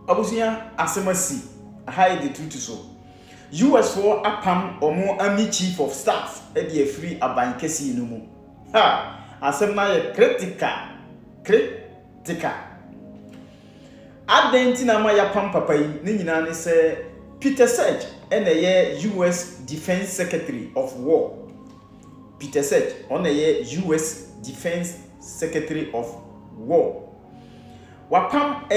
Abusia asemasi hide the truth so. US for apam omo army chief of staff e dey free abankesi no mu. Ha, asem na ye critical. Adenti na ma ya pam papa yi ne nyina ne se Peter Sage and a US Defense Secretary of War. Peter Sage on a US Defense Secretary of War. Wapam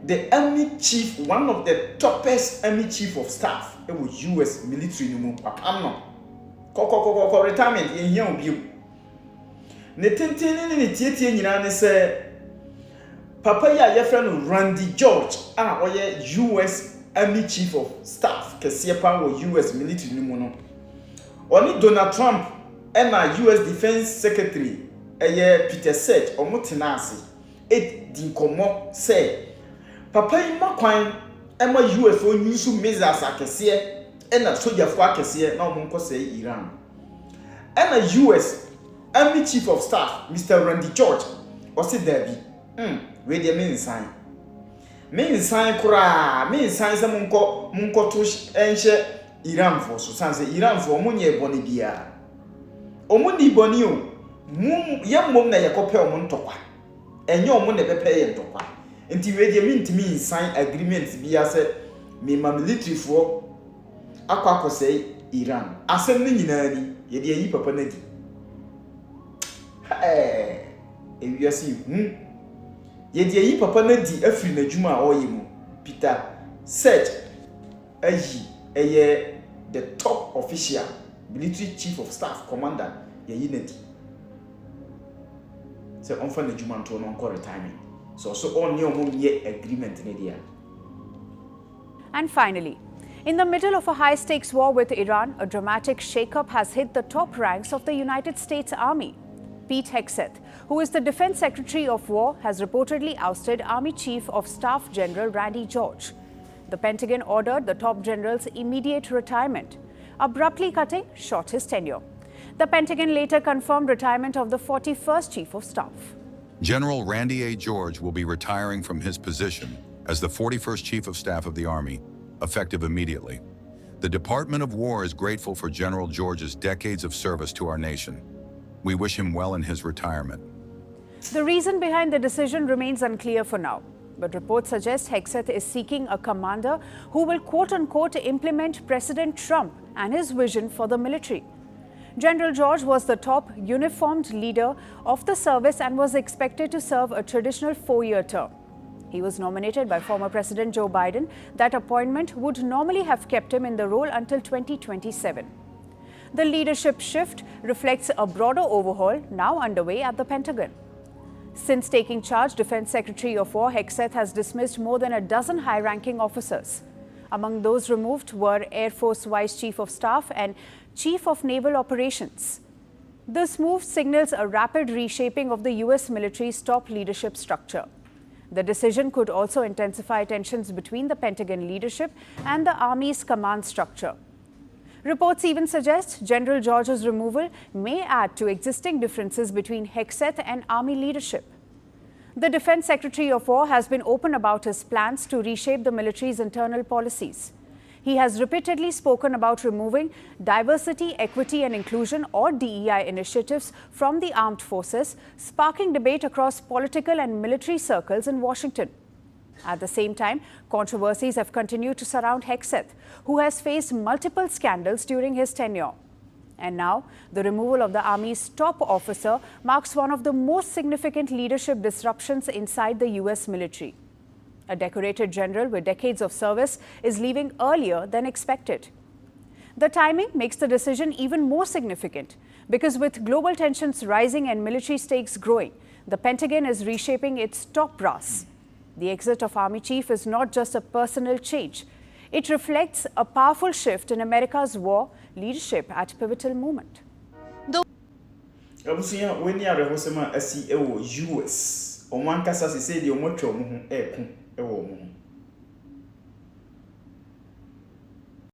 the Army Chief, one of the toppest Army Chief of Staff. It was US military no wapam no. Ko retirement in here obi. Ne tenteni ne tietie nyina ne se papa ya ye friend Randy George oye US Army Chief of Staff Kesiepa wo US military ni mu no. Oni Donald Trump and US Defense Secretary Peter Sage omotena ase di komo say papa yi makwan ema US o nyusu missiles akese na soldier fo akese na omonko say Iran. And US Army Chief of Staff Mr. Randy George osi dabi we dey mean sign se munko to enhye Iran for so sanse Iran for omunye boni bia omuni boni o yemmom na yekope omuntokwa enye omun na bepe ye ntokwa nti we dey mean sign agreement bia se me military for akwa say Iran asem ni nyina ni ye dey yi papa na di ewiase yedi yi papa na di afri na djuma a oyemu Peter Sage the top official military chief of staff commander yi na di se onfa na djuma nto no nko retirement so on ye agreement ne dia. And finally, in the middle of a high-stakes war with Iran, a dramatic shake-up has hit the top ranks of the United States Army. Pete Hegseth, who is the Defense Secretary of War, has reportedly ousted Army Chief of Staff General Randy George. The Pentagon ordered the top general's immediate retirement, abruptly cutting short his tenure. The Pentagon later confirmed retirement of the 41st Chief of Staff. General Randy A. George will be retiring from his position as the 41st Chief of Staff of the Army, effective immediately. The Department of War is grateful for General George's decades of service to our nation. We wish him well in his retirement. The reason behind the decision remains unclear for now, but reports suggest Hegseth is seeking a commander who will quote-unquote implement President Trump and his vision for the military. General George was the top uniformed leader of the service and was expected to serve a traditional 4-year term. He was nominated by former President Joe Biden. That appointment would normally have kept him in the role until 2027. The leadership shift reflects a broader overhaul now underway at the Pentagon. Since taking charge, Defense Secretary of War Hegseth has dismissed more than a dozen high-ranking officers. Among those removed were Air Force Vice Chief of Staff and Chief of Naval Operations. This move signals a rapid reshaping of the U.S. military's top leadership structure. The decision could also intensify tensions between the Pentagon leadership and the Army's command structure. Reports even suggest General George's removal may add to existing differences between Hegseth and Army leadership. The Defense Secretary of War has been open about his plans to reshape the military's internal policies. He has repeatedly spoken about removing diversity, equity and inclusion or DEI initiatives from the armed forces, sparking debate across political and military circles in Washington. At the same time, controversies have continued to surround Hegseth, who has faced multiple scandals during his tenure. And now, the removal of the Army's top officer marks one of the most significant leadership disruptions inside the U.S. military. A decorated general with decades of service is leaving earlier than expected. The timing makes the decision even more significant because with global tensions rising and military stakes growing, the Pentagon is reshaping its top brass. The exit of Army Chief is not just a personal change. It reflects a powerful shift in America's war leadership at a pivotal moment. Abusia when you are hosema asi US. Oman kasa se say the omotwe omo ho ekun ewo omo.